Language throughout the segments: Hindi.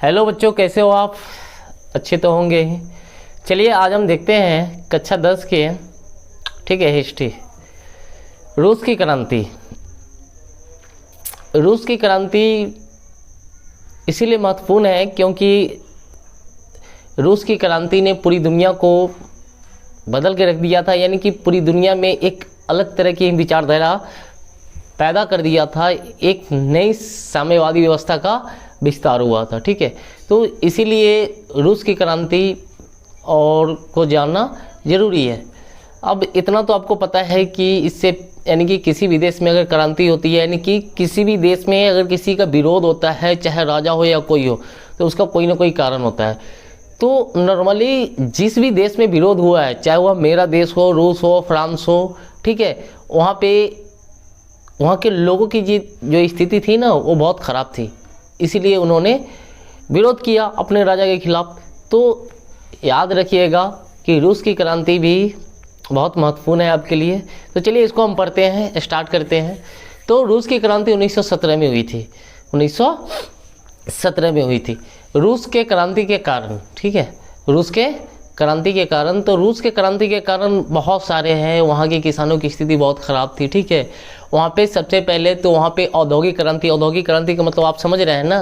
हेलो बच्चों, कैसे हो आप? अच्छे तो होंगे ही। चलिए आज हम देखते हैं कक्षा 10 के, ठीक है, हिस्ट्री। रूस की क्रांति। रूस की क्रांति इसीलिए महत्वपूर्ण है क्योंकि रूस की क्रांति ने पूरी दुनिया को बदल के रख दिया था। यानी कि पूरी दुनिया में एक अलग तरह की विचारधारा पैदा कर दिया था। एक नई साम्यवादी व्यवस्था का विस्तार हुआ था, ठीक है। तो इसीलिए रूस की क्रांति और को जानना ज़रूरी है। अब इतना तो आपको पता है कि इससे यानी कि किसी भी देश में अगर क्रांति होती है, यानी कि किसी भी देश में अगर किसी का विरोध होता है, चाहे राजा हो या कोई हो, तो उसका कोई ना कोई कारण होता है। तो नॉर्मली जिस भी देश में विरोध हुआ है, चाहे वह मेरा देश हो, रूस हो, फ्रांस हो, ठीक है, वहाँ पे वहाँ के लोगों की जो स्थिति थी ना, वो बहुत ख़राब थी। इसीलिए उन्होंने विरोध किया अपने राजा के खिलाफ। तो याद रखिएगा कि रूस की क्रांति भी बहुत महत्वपूर्ण है आपके लिए। तो चलिए इसको हम पढ़ते हैं, स्टार्ट करते हैं। तो रूस की क्रांति 1917 में हुई थी। 1917 में हुई थी। रूस के क्रांति के कारण, ठीक है, रूस के क्रांति के कारण। तो रूस के क्रांति के कारण बहुत सारे हैं। वहाँ के किसानों की स्थिति बहुत ख़राब थी, ठीक है। वहाँ पे सबसे पहले तो वहाँ पे औद्योगिक क्रांति। औद्योगिक क्रांति का मतलब आप समझ रहे हैं ना,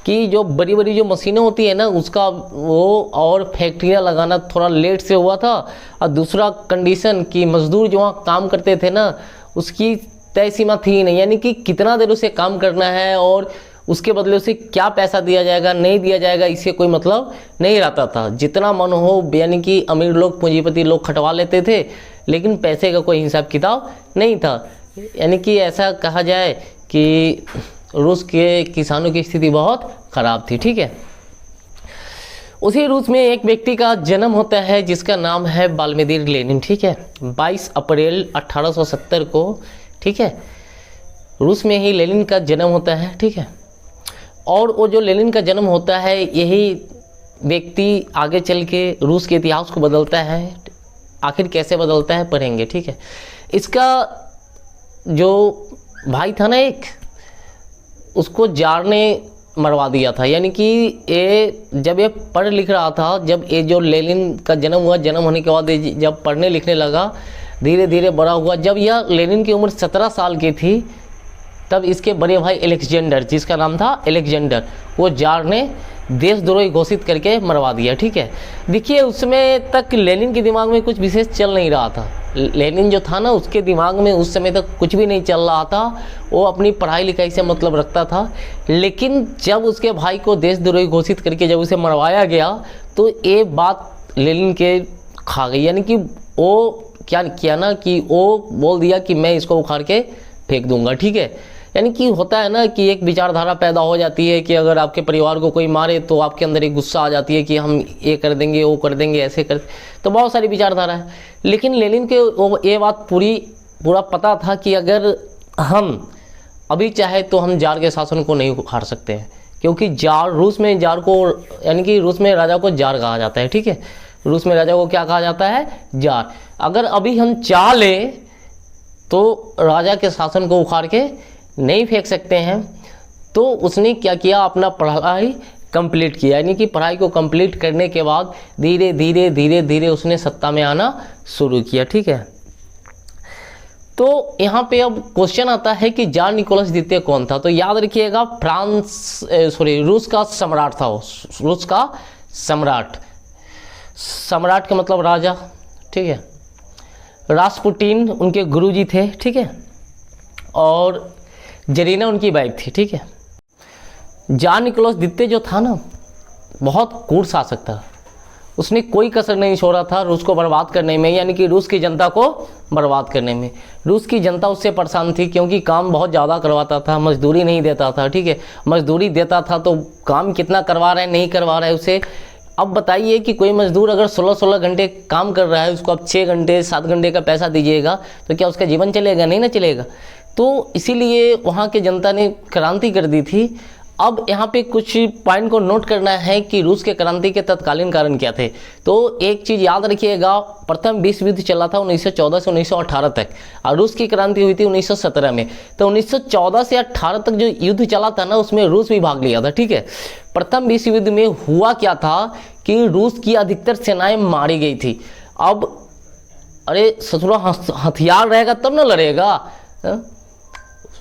कि जो बड़ी बड़ी जो मशीनें होती है ना, उसका वो और फैक्ट्रियाँ लगाना थोड़ा लेट से हुआ था। और दूसरा कंडीशन कि मजदूर जो वहाँ काम करते थे ना, उसकी तय सीमा थी नहीं। यानी कि कितना देर उसे काम करना है और उसके बदले उसे क्या पैसा दिया जाएगा, नहीं दिया जाएगा, इससे कोई मतलब नहीं रहता था। जितना मन हो, यानी कि अमीर लोग, पूंजीपति लोग खटवा लेते थे, लेकिन पैसे का कोई हिसाब किताब नहीं था। यानी कि ऐसा कहा जाए कि रूस के किसानों की स्थिति बहुत ख़राब थी, ठीक है। उसी रूस में एक व्यक्ति का जन्म होता है जिसका नाम है व्लादिमीर लेनिन, ठीक है। 22 अप्रैल 1870 को, ठीक है, रूस में ही लेनिन का जन्म होता है, ठीक है। और वो जो लेनिन का जन्म होता है, यही व्यक्ति आगे चल के रूस के इतिहास को बदलता है। आखिर कैसे बदलता है पढ़ेंगे, ठीक है। इसका जो भाई था ना एक, उसको जार ने मरवा दिया था। यानी कि जब ये पढ़ लिख रहा था, जब ये जो लेनिन का जन्म हुआ, जन्म होने के बाद जब पढ़ने लिखने लगा, धीरे धीरे बड़ा हुआ। जब यह लेनिन की उम्र 17 साल की थी, तब इसके बड़े भाई अलेक्जेंडर, जिसका नाम था अलेक्जेंडर, वो जार ने देशद्रोही घोषित करके मरवा दिया, ठीक है। देखिए उस समय तक लेनिन के दिमाग में कुछ विशेष चल नहीं रहा था। लेनिन जो था ना, उसके दिमाग में उस समय तक कुछ भी नहीं चल रहा था। वो अपनी पढ़ाई लिखाई से मतलब रखता था। लेकिन जब उसके भाई को देशद्रोही घोषित करके जब उसे मरवाया गया, तो ये बात लेनिन के खा गई। यानी कि वो क्या किया ना, कि वो बोल दिया कि मैं इसको उखाड़ के फेंक दूंगा, ठीक है। यानी कि होता है ना कि एक विचारधारा पैदा हो जाती है कि अगर आपके परिवार को कोई मारे तो आपके अंदर एक गुस्सा आ जाती है कि हम ये कर देंगे, वो कर देंगे, ऐसे कर। तो बहुत सारी विचारधारा है। लेकिन लेनिन के ये बात पूरा पता था कि अगर हम अभी चाहे तो हम जार के शासन को नहीं उखाड़ सकते हैं। क्योंकि जार, रूस में जार को, यानी कि रूस में राजा को जार कहा जाता है, ठीक है। रूस में राजा को क्या कहा जाता है? जार। अगर अभी हम चाह लें तो राजा के शासन को उखाड़ के नहीं फेंक सकते हैं। तो उसने क्या किया, अपना पढ़ाई कंप्लीट किया। यानी कि पढ़ाई को कंप्लीट करने के बाद धीरे धीरे धीरे धीरे उसने सत्ता में आना शुरू किया, ठीक है। तो यहाँ पे अब क्वेश्चन आता है कि जार निकोलस द्वितीय कौन था? तो याद रखिएगा, रूस का सम्राट था वो। रूस का सम्राट, सम्राट का मतलब राजा, ठीक है। रास्पुटिन उनके गुरुजी थे, ठीक है। और जरीना उनकी वाइफ थी, ठीक है। जार निकोलस द्वितीय जो था ना, बहुत क्रूर शासक था। उसने कोई कसर नहीं छोड़ा था रूस को बर्बाद करने में, यानी कि रूस की जनता को बर्बाद करने में। रूस की जनता उससे परेशान थी क्योंकि काम बहुत ज़्यादा करवाता था, मजदूरी नहीं देता था, ठीक है। मजदूरी देता था तो काम कितना करवा रहा है, नहीं करवा रहा है उसे। अब बताइए कि कोई मजदूर अगर 16-16 घंटे काम कर रहा है, उसको आप 6 घंटे 7 घंटे का पैसा दीजिएगा, तो क्या उसका जीवन चलेगा? नहीं ना चलेगा। तो इसीलिए वहाँ के जनता ने क्रांति कर दी थी। अब यहाँ पे कुछ पॉइंट को नोट करना है कि रूस के क्रांति के तत्कालीन कारण क्या थे। तो एक चीज़ याद रखिएगा, प्रथम विश्व युद्ध चला था 1914 से 1918 तक और रूस की क्रांति हुई थी 1917 में। तो 1914 से 18 तक जो युद्ध चला था ना, उसमें रूस भी भाग लिया था, ठीक है। प्रथम विश्व युद्ध में हुआ क्या था कि रूस की अधिकतर सेनाएं मारी गई थी। अब अरे ससुरा हथियार रहेगा तब ना लड़ेगा।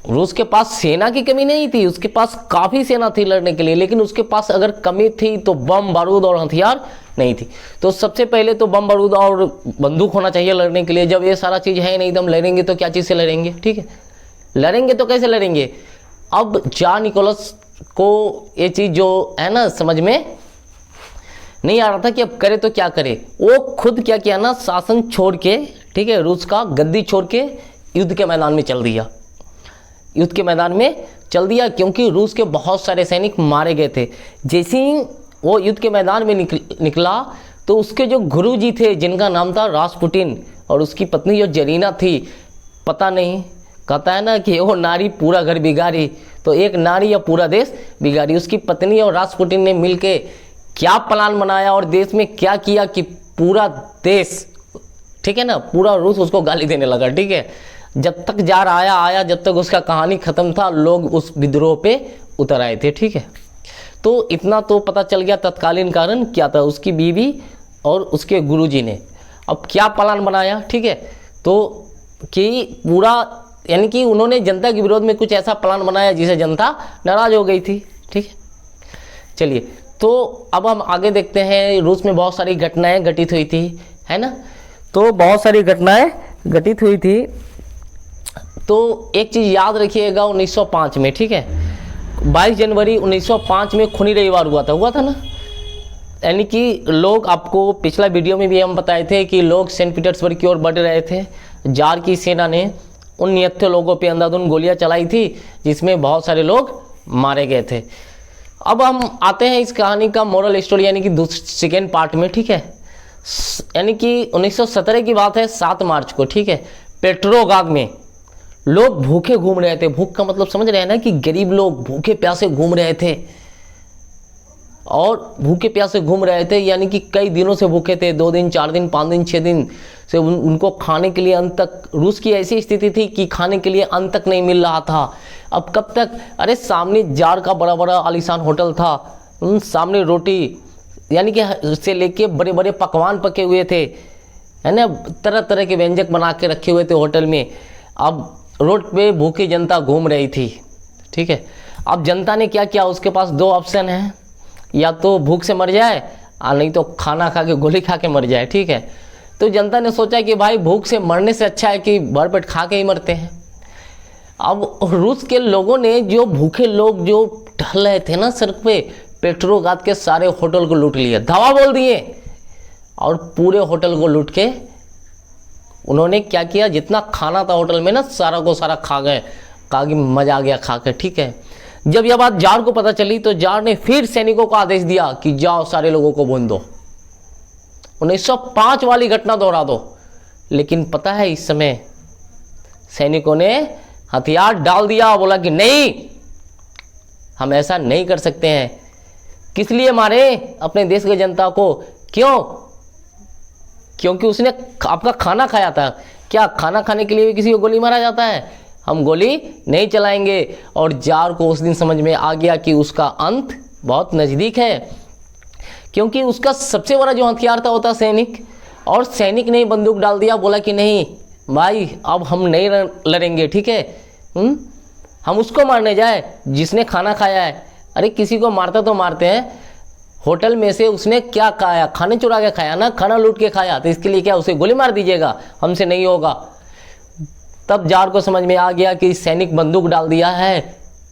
रूस के पास सेना की कमी नहीं थी, उसके पास काफ़ी सेना थी लड़ने के लिए, लेकिन उसके पास अगर कमी थी तो बम बारूद और हथियार नहीं थी। तो सबसे पहले तो बम बारूद और बंदूक होना चाहिए लड़ने के लिए। जब ये सारा चीज़ है नहीं, एकदम लड़ेंगे तो क्या चीज़ से लड़ेंगे, ठीक है। लड़ेंगे तो कैसे लड़ेंगे। अब जार निकोलस को ये चीज़ जो है ना समझ में नहीं आ रहा था कि अब करे तो क्या करे। वो खुद क्या किया ना, शासन छोड़ के, ठीक है, रूस का गद्दी छोड़ के युद्ध के मैदान में चल दिया। युद्ध के मैदान में चल दिया क्योंकि रूस के बहुत सारे सैनिक मारे गए थे। जैसे ही वो युद्ध के मैदान में निकला तो उसके जो गुरुजी थे, जिनका नाम था रासपुटिन, और उसकी पत्नी जो जरीना थी, पता नहीं, कहता है ना कि वो नारी पूरा घर बिगाड़ी, तो एक नारी या पूरा देश बिगाड़ी। उसकी पत्नी और रासपुटिन ने मिलके क्या प्लान बनाया और देश में क्या किया कि पूरा देश, ठीक है ना, पूरा रूस उसको गाली देने लगा, ठीक है। जब तक जार आया, जब तक उसका कहानी खत्म था, लोग उस विद्रोह पे उतर आए थे, ठीक है। तो इतना तो पता चल गया तत्कालीन कारण क्या था। उसकी बीवी और उसके गुरुजी ने अब क्या प्लान बनाया, ठीक है। तो कि पूरा यानी कि उन्होंने जनता के विरोध में कुछ ऐसा प्लान बनाया जिसे जनता नाराज हो गई थी, ठीक है। चलिए, तो अब हम आगे देखते हैं। रूस में बहुत सारी घटनाएं घटित हुई थी, है ना। तो बहुत सारी घटनाएं घटित हुई थी। तो एक चीज़ याद रखिएगा, 1905 में, ठीक है, 22 जनवरी 1905 में खूनी रविवार हुआ था ना। यानी कि लोग, आपको पिछला वीडियो में भी हम बताए थे कि लोग सेंट पीटर्सबर्ग की ओर बढ़ रहे थे। जार की सेना ने उन निहत्थे लोगों पे अंधाधुंध गोलियां चलाई थी, जिसमें बहुत सारे लोग मारे गए थे। अब हम आते हैं इस कहानी का मोरल स्टोरी, यानी कि सेकेंड पार्ट में, ठीक है। यानी कि 1917 की बात है, 7 मार्च को, ठीक है, पेट्रोग्राद में लोग भूखे घूम रहे थे। भूख का मतलब समझ रहे हैं ना कि गरीब लोग भूखे प्यासे घूम रहे थे, और भूखे प्यासे घूम रहे थे यानी कि कई दिनों से भूखे थे, 2 दिन 4 दिन 5 दिन 6 दिन से उनको खाने के लिए अन्न तक, रूस की ऐसी स्थिति थी कि खाने के लिए अन्न तक नहीं मिल रहा था। अब कब तक, अरे सामने जार का बड़ा बड़ा आलीशान होटल था, सामने रोटी यानी कि से लेके बड़े बड़े पकवान पके हुए थे, है ना, तरह तरह के व्यंजक बना के रखे हुए थे होटल में। अब रोड पे भूखी जनता घूम रही थी, ठीक है। अब जनता ने क्या किया, उसके पास 2 ऑप्शन हैं, या तो भूख से मर जाए और नहीं तो खाना खा के गोली खा के मर जाए, ठीक है। तो जनता ने सोचा कि भाई भूख से मरने से अच्छा है कि भरपेट खा के ही मरते हैं। अब रूस के लोगों ने, जो भूखे लोग जो टहल रहे थे ना सड़क पे, पेट्रोग्राद के सारे होटल को लूट लिए, धावा बोल दिए, और पूरे होटल को लूट के उन्होंने क्या किया, जितना खाना था होटल में ना, सारा को सारा खा गए। कहा कि मजा आ गया खा कर, ठीक है। जब यह बात जार को पता चली तो जार ने फिर सैनिकों को आदेश दिया कि जाओ सारे लोगों को भून दो, 1905 वाली घटना दोहरा दो। लेकिन पता है इस समय सैनिकों ने हथियार डाल दिया, बोला कि नहीं, हम ऐसा नहीं कर सकते हैं। किस लिए मारे अपने देश की जनता को, क्यों? क्योंकि उसने आपका खाना खाया था। क्या खाना खाने के लिए भी किसी को गोली मारा जाता है? हम गोली नहीं चलाएंगे। और जार को उस दिन समझ में आ गया कि उसका अंत बहुत नज़दीक है, क्योंकि उसका सबसे बड़ा जो हथियार था वो था सैनिक। और सैनिक ने बंदूक डाल दिया, बोला कि नहीं भाई अब हम नहीं लड़ेंगे, ठीक है। हम उसको मारने जाए जिसने खाना खाया है। अरे किसी को मारता तो मारते हैं, होटल में से उसने क्या खाया, खाने चुरा के खाया ना, खाना लूट के खाया, तो इसके लिए क्या उसे गोली मार दीजिएगा? हमसे नहीं होगा। तब जार को समझ में आ गया कि सैनिक बंदूक डाल दिया है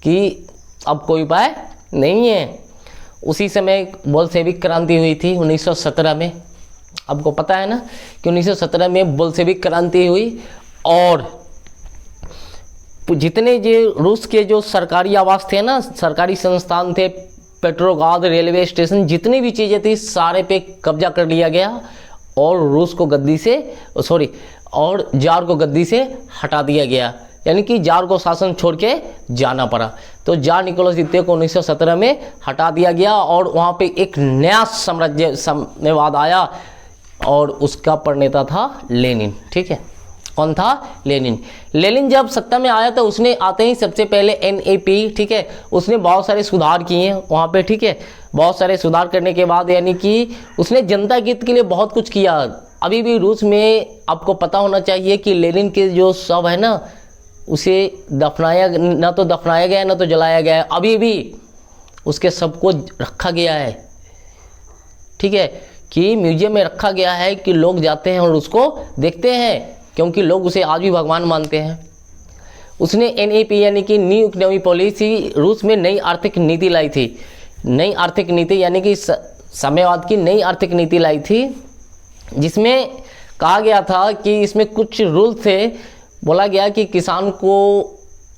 कि अब कोई उपाय नहीं है। उसी समय बोल्शेविक क्रांति हुई थी 1917 में। आपको पता है ना कि 1917 में बोल्शेविक क्रांति हुई, और जितने जो रूस के जो सरकारी आवास थे ना, सरकारी संस्थान थे, पेट्रोग्राद रेलवे स्टेशन, जितनी भी चीज़ें थी सारे पे कब्जा कर लिया गया, और रूस को गद्दी से और जार को गद्दी से हटा दिया गया। यानी कि जार को शासन छोड़ के जाना पड़ा। तो जार निकोलस द्वितीय को 1917 में हटा दिया गया और वहाँ पे एक नया साम्यवाद आया और उसका प्रणेता था लेनिन। ठीक है, कौन था? लेनिन। लेनिन जब सत्ता में आया तो उसने आते ही सबसे पहले NAP, ठीक है, उसने बहुत सारे सुधार किए वहाँ पे। ठीक है, बहुत सारे सुधार करने के बाद यानी कि उसने जनता के हित के लिए बहुत कुछ किया। अभी भी रूस में आपको पता होना चाहिए कि लेनिन के जो शव है ना, उसे दफनाया, ना तो दफनाया गया है ना तो जलाया गया है, अभी भी उसके शव को रखा गया है। ठीक है, कि म्यूजियम में रखा गया है कि लोग जाते हैं और उसको देखते हैं, क्योंकि लोग उसे आज भी भगवान मानते हैं। उसने NAP यानी कि न्यू इकोनॉमिक पॉलिसी, रूस में नई आर्थिक नीति लाई थी। नई आर्थिक नीति यानी कि साम्यवाद की नई आर्थिक नीति लाई थी, जिसमें कहा गया था कि इसमें कुछ रूल थे। बोला गया कि किसान को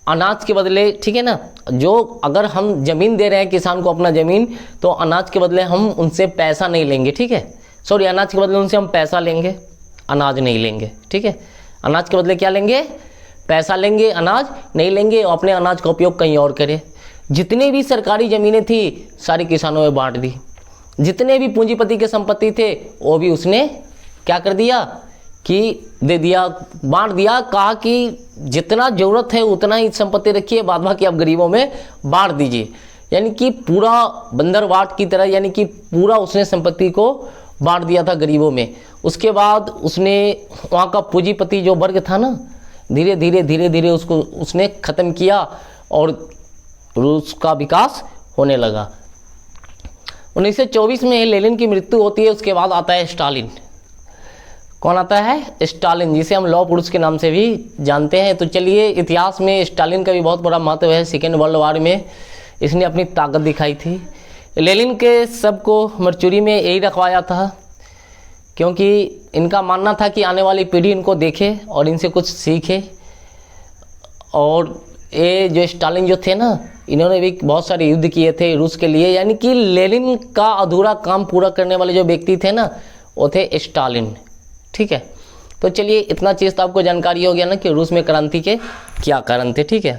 अनाज के बदले, ठीक है ना, जो अगर हम ज़मीन दे रहे हैं किसान को अपना ज़मीन, तो अनाज के बदले हम उनसे पैसा नहीं लेंगे। ठीक है, सॉरी, अनाज के बदले उनसे हम पैसा लेंगे, अनाज नहीं लेंगे। ठीक है, अनाज के बदले क्या लेंगे? पैसा लेंगे, अनाज नहीं लेंगे, और अपने अनाज का उपयोग कहीं और करें। जितने भी सरकारी ज़मीनें थी सारी किसानों में बांट दी। जितने भी पूंजीपति के संपत्ति थे वो भी उसने क्या कर दिया कि दे दिया, बांट दिया। कहा कि जितना ज़रूरत है उतना ही संपत्ति रखिए, बाद बाकी आप गरीबों में बांट दीजिए। यानी कि पूरा बंदरवाट की तरह, यानी कि पूरा उसने संपत्ति को बांट दिया था गरीबों में। उसके बाद उसने वहाँ का पूंजीपति जो वर्ग था ना, धीरे धीरे उसको उसने ख़त्म किया और रूस का विकास होने लगा। 1924 में लेनिन की मृत्यु होती है। उसके बाद आता है स्टालिन। कौन आता है? स्टालिन, जिसे हम लौह पुरुष के नाम से भी जानते हैं। तो चलिए, इतिहास में स्टालिन का भी बहुत बड़ा महत्व है। सेकेंड वर्ल्ड वॉर में इसने अपनी ताकत दिखाई थी। लेनिन के सबको मरचुरी में यही रखवाया था, क्योंकि इनका मानना था कि आने वाली पीढ़ी इनको देखे और इनसे कुछ सीखे। और ये जो स्टालिन जो थे ना, इन्होंने भी बहुत सारे युद्ध किए थे रूस के लिए। यानी कि लेनिन का अधूरा काम पूरा करने वाले जो व्यक्ति थे ना, वो थे स्टालिन। ठीक है, तो चलिए, इतना चीज़ तो आपको जानकारी हो गया ना कि रूस में क्रांति के क्या कारण थे। ठीक है।